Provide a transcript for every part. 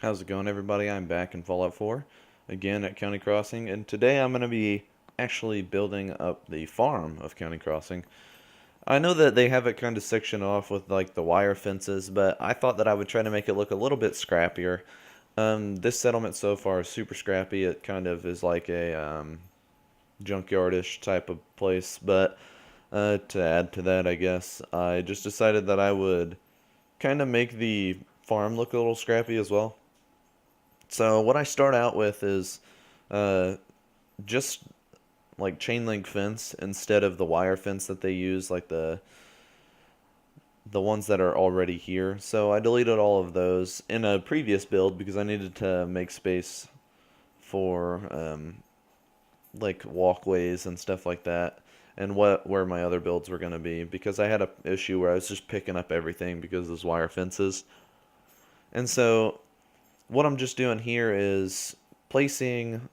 How's it going, everybody? I'm back in Fallout 4 again at County Crossing, and today I'm going to be actually building up the farm of County Crossing. I know that they have it kind of sectioned off with like the wire fences, but I thought that I would try to make it look a little bit scrappier. This settlement so far is super scrappy. It kind of is like a junkyardish type of place, but to add to that, I guess I just decided that I would kind of make the farm look a little scrappy as well. So what I start out with is uh, just like chain link fence instead of the wire fence that they use, like the ones that are already here. So I deleted all of those in a previous build because I needed to make space for like walkways and stuff like that, and where my other builds were going to be because I had a issue where I was just picking up everything because of those wire fences. And so what I'm just doing here is placing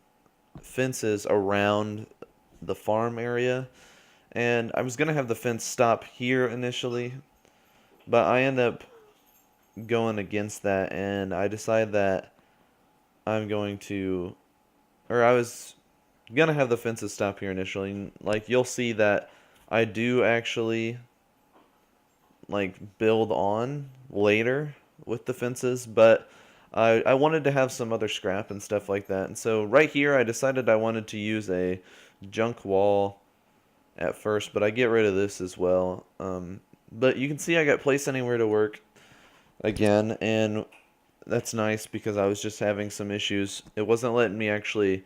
fences around the farm area, and I was gonna have the fence stop here initially, but I end up going against that, and I decide that I'm going to, or I was gonna have the fences stop here initially. Like you'll see that I do actually like build on later with the fences, but I wanted to have some other scrap and stuff like that. And so right here I decided I wanted to use a junk wall at first, but I get rid of this as well. But you can see I got place anywhere to work again, and that's nice because I was just having some issues. It wasn't letting me actually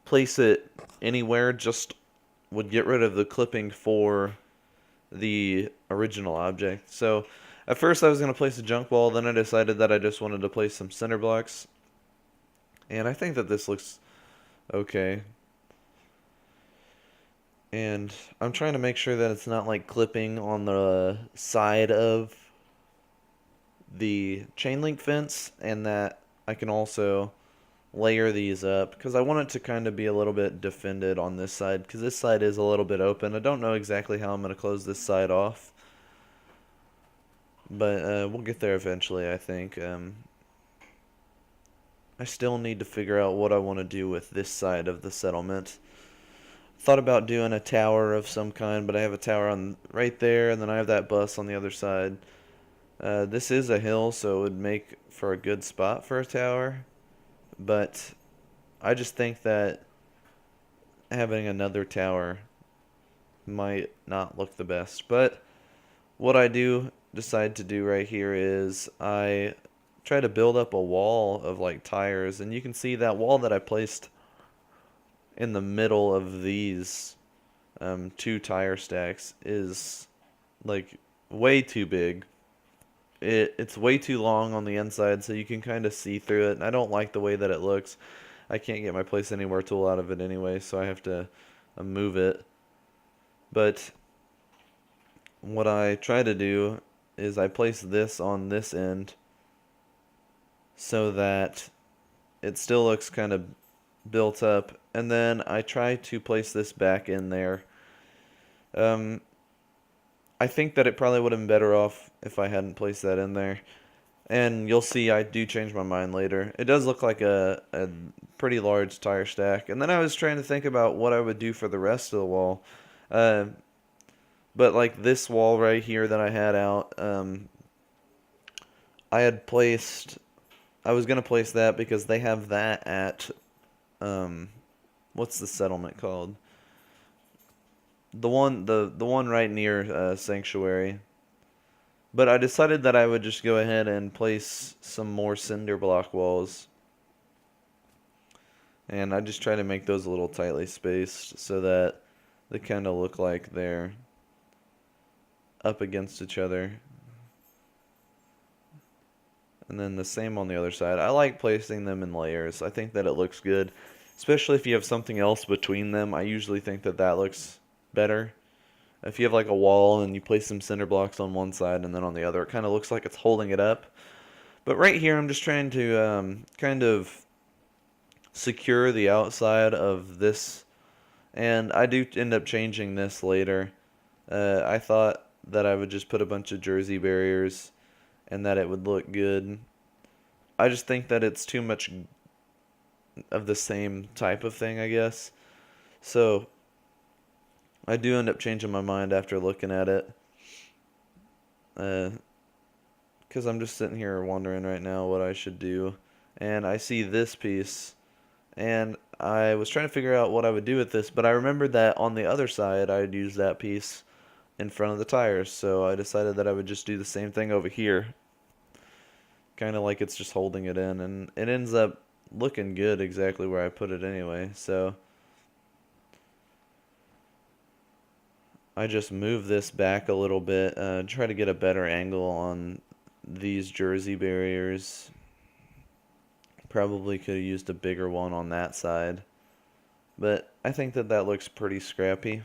place it anywhere, just would get rid of the clipping for the original object. So at first I was going to place a junk wall, then I decided that I just wanted to place some center blocks. And I think that this looks okay. And I'm trying to make sure that it's not like clipping on the side of the chain link fence, and that I can also layer these up because I want it to kind of be a little bit defended on this side because this side is a little bit open. I don't know exactly how I'm going to close this side off, but we'll get there eventually, I think. I still need to figure out what I want to do with this side of the settlement. Thought about doing a tower of some kind, but I have a tower on right there, and then I have that bus on the other side. This is a hill, so it would make for a good spot for a tower, but I just think that having another tower might not look the best. But what I do decide to do right here is I try to build up a wall of like tires, and you can see that wall that I placed in the middle of these two tire stacks is like way too big. It's way too long on the inside, so you can kind of see through it, and I don't like the way that it looks. I can't get my place anywhere tool out of it anyway, so I have to move it. But what I try to do is I place this on this end so that it still looks kind of built up, and then I try to place this back in there. Um, I think that it probably would have been better off if I hadn't placed that in there. And you'll see I do change my mind later. It does look like a pretty large tire stack. And then I was trying to think about what I would do for the rest of the wall. Uh, but like this wall right here that I had out, I had placed, I was going to place that because they have that at, what's the settlement called? The one right near Sanctuary. But I decided that I would just go ahead and place some more cinder block walls. And I just try to make those a little tightly spaced so that they kind of look like they're up against each other. And then the same on the other side. I like placing them in layers. I think that it looks good. Especially if you have something else between them. I usually think that that looks better. If you have like a wall and you place some cinder blocks on one side and then on the other, it kind of looks like it's holding it up. But right here, I'm just trying to kind of secure the outside of this, and I do end up changing this later. I thought that I would just put a bunch of jersey barriers and that it would look good. I just think that it's too much of the same type of thing, I guess. So I do end up changing my mind after looking at it. Because I'm just sitting here wondering right now what I should do. And I see this piece, and I was trying to figure out what I would do with this, but I remembered that on the other side I'd use that piece in front of the tires, so I decided that I would just do the same thing over here. Kind of like it's just holding it in, and it ends up looking good exactly where I put it anyway, so I just move this back a little bit, try to get a better angle on these jersey barriers. Probably could have used a bigger one on that side, but I think that that looks pretty scrappy.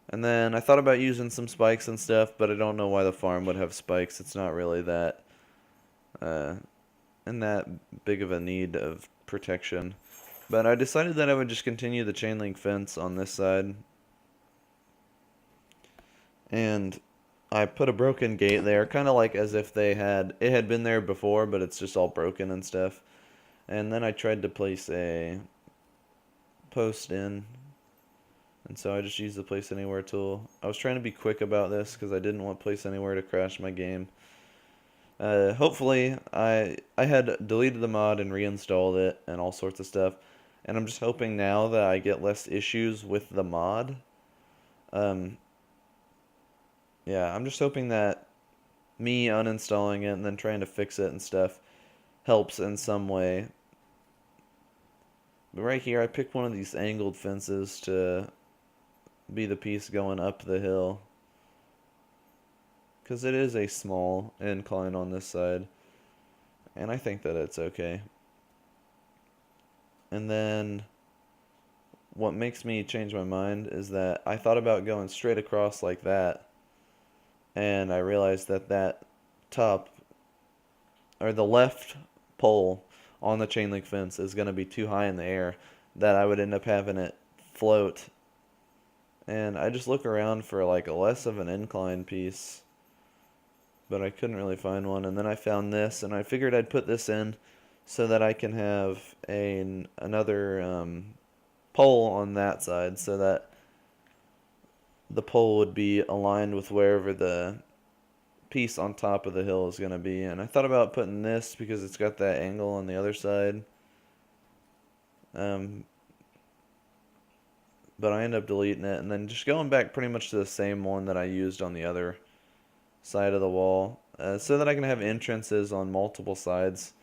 And then I thought about using some spikes and stuff, but I don't know why the farm would have spikes. It's not really that uh, in that big of a need of protection. But I decided that I would just continue the chain link fence on this side. And I put a broken gate there, kind of like as if it had been there before, but it's just all broken and stuff. And then I tried to place a post in, and so I just used the place anywhere tool. I was trying to be quick about this because I didn't want place anywhere to crash my game. Hopefully, I had deleted the mod and reinstalled it and all sorts of stuff, and I'm just hoping now that I get less issues with the mod. Um, yeah, I'm just hoping that me uninstalling it and then trying to fix it and stuff helps in some way. But right here, I picked one of these angled fences to be the piece going up the hill, because it is a small incline on this side, and I think that it's okay. And then what makes me change my mind is that I thought about going straight across like that, and I realized that that top, or the left pole on the chain link fence is going to be too high in the air, that I would end up having it float. And I just look around for like a less of an incline piece, but I couldn't really find one. And then I found this, and I figured I'd put this in so that I can have another pole on that side, so that the pole would be aligned with wherever the piece on top of the hill is going to be. And I thought about putting this because it's got that angle on the other side. Um, but I ended up deleting it and then just going back pretty much to the same one that I used on the other side of the wall, so that I can have entrances on multiple sides.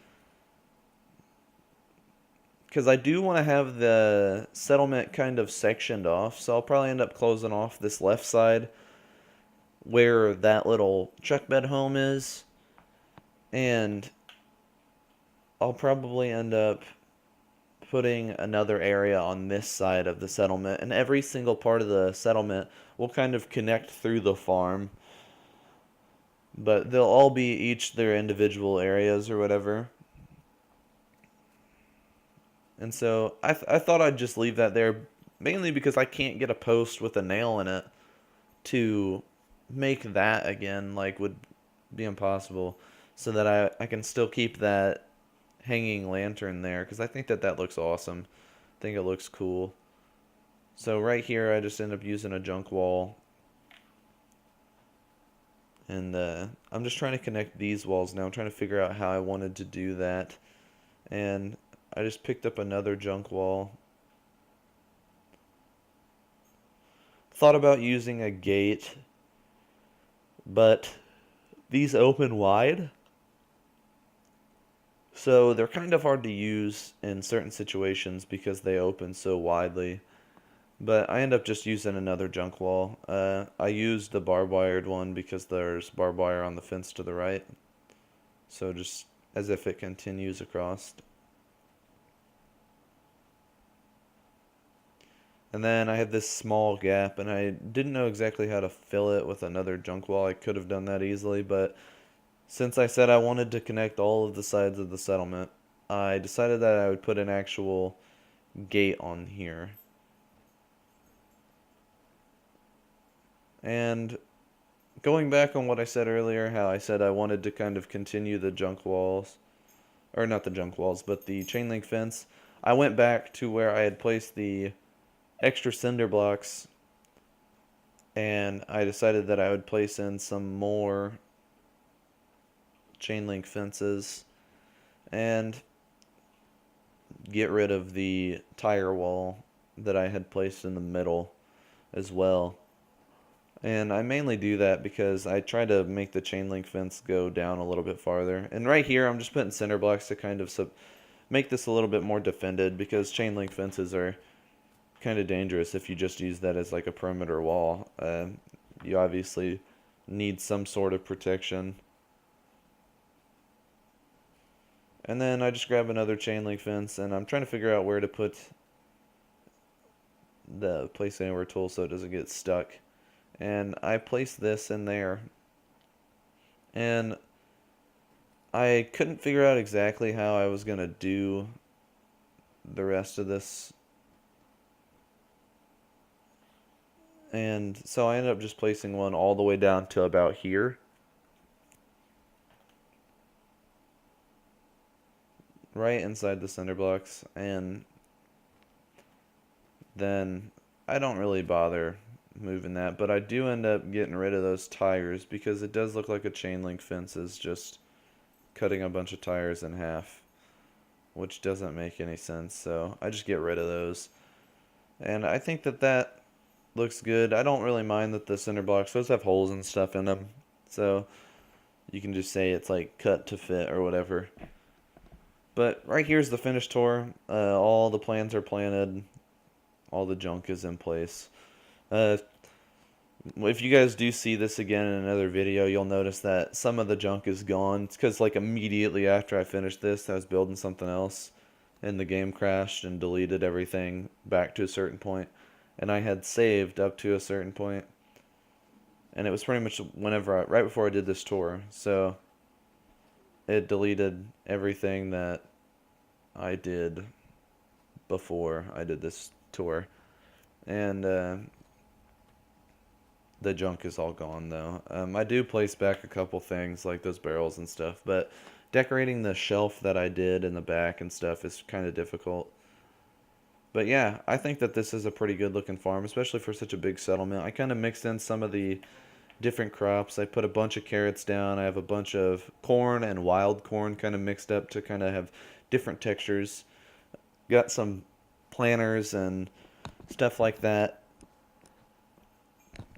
Because I do want to have the settlement kind of sectioned off, so I'll probably end up closing off this left side where that little truck bed home is, and I'll probably end up putting another area on this side of the settlement, and every single part of the settlement will kind of connect through the farm, but they'll all be each their individual areas or whatever. And so I thought I'd just leave that there, mainly because I can't get a post with a nail in it to make that again, like, would be impossible, so that I can still keep that hanging lantern there, because I think that that looks awesome. I think it looks cool. So right here I just end up using a junk wall, and I'm just trying to connect these walls now. I'm trying to figure out how I wanted to do that, and I just picked up another junk wall. Thought about using a gate, but these open wide, so they're kind of hard to use in certain situations because they open so widely. But I end up just using another junk wall. I used the barbed wired one because there's barbed wire on the fence to the right. So just as if it continues across. And then I had this small gap, and I didn't know exactly how to fill it with another junk wall. I could have done that easily, but since I said I wanted to connect all of the sides of the settlement, I decided that I would put an actual gate on here. And going back on what I said earlier, how I said I wanted to kind of continue the junk walls, or not the junk walls, but the chain link fence, I went back to where I had placed the extra cinder blocks, and I decided that I would place in some more chain link fences and get rid of the tire wall that I had placed in the middle as well. And I mainly do that because I try to make the chain link fence go down a little bit farther. And right here, I'm just putting cinder blocks to kind of make this a little bit more defended, because chain link fences are kind of dangerous if you just use that as like a perimeter wall. You obviously need some sort of protection. And then I just grab another chain link fence, and I'm trying to figure out where to put the place anywhere tool so it doesn't get stuck. And I place this in there, and I couldn't figure out exactly how I was gonna do the rest of this, and so I ended up just placing one all the way down to about here, right inside the cinder blocks. And then I don't really bother moving that, but I do end up getting rid of those tires because it does look like a chain link fence is just cutting a bunch of tires in half, which doesn't make any sense. So I just get rid of those, and I think that that looks good. I don't really mind that the cinder blocks, those have holes and stuff in them, so you can just say it's like cut to fit or whatever. But right here's the finished tour. All the plans are planted, all the junk is in place. If you guys do see this again in another video, you'll notice that some of the junk is gone. It's because like immediately after I finished this, I was building something else, and the game crashed and deleted everything back to a certain point. And I had saved up to a certain point, and it was pretty much right before I did this tour. So it deleted everything that I did before I did this tour, and the junk is all gone though. I do place back a couple things like those barrels and stuff, but decorating the shelf that I did in the back and stuff is kind of difficult. But yeah, I think that this is a pretty good looking farm, especially for such a big settlement. I kind of mixed in some of the different crops. I put a bunch of carrots down. I have a bunch of corn and wild corn kind of mixed up to kind of have different textures. Got some planters and stuff like that.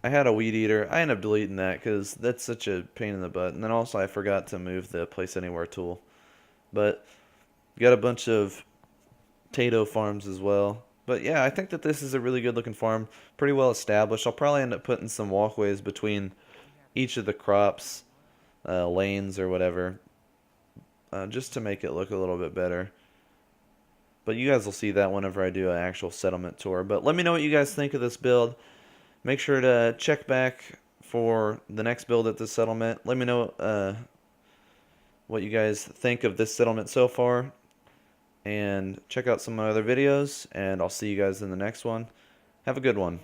I had a weed eater. I ended up deleting that because that's such a pain in the butt. And then also I forgot to move the place anywhere tool. But got a bunch of potato farms as well. But yeah, I think that this is a really good looking farm. Pretty well established. I'll probably end up putting some walkways between each of the crops, lanes or whatever, just to make it look a little bit better. But you guys will see that whenever I do an actual settlement tour. But let me know what you guys think of this build. Make sure to check back for the next build at this settlement. Let me know what you guys think of this settlement so far. And check out some of my other videos. And I'll see you guys in the next one. Have a good one.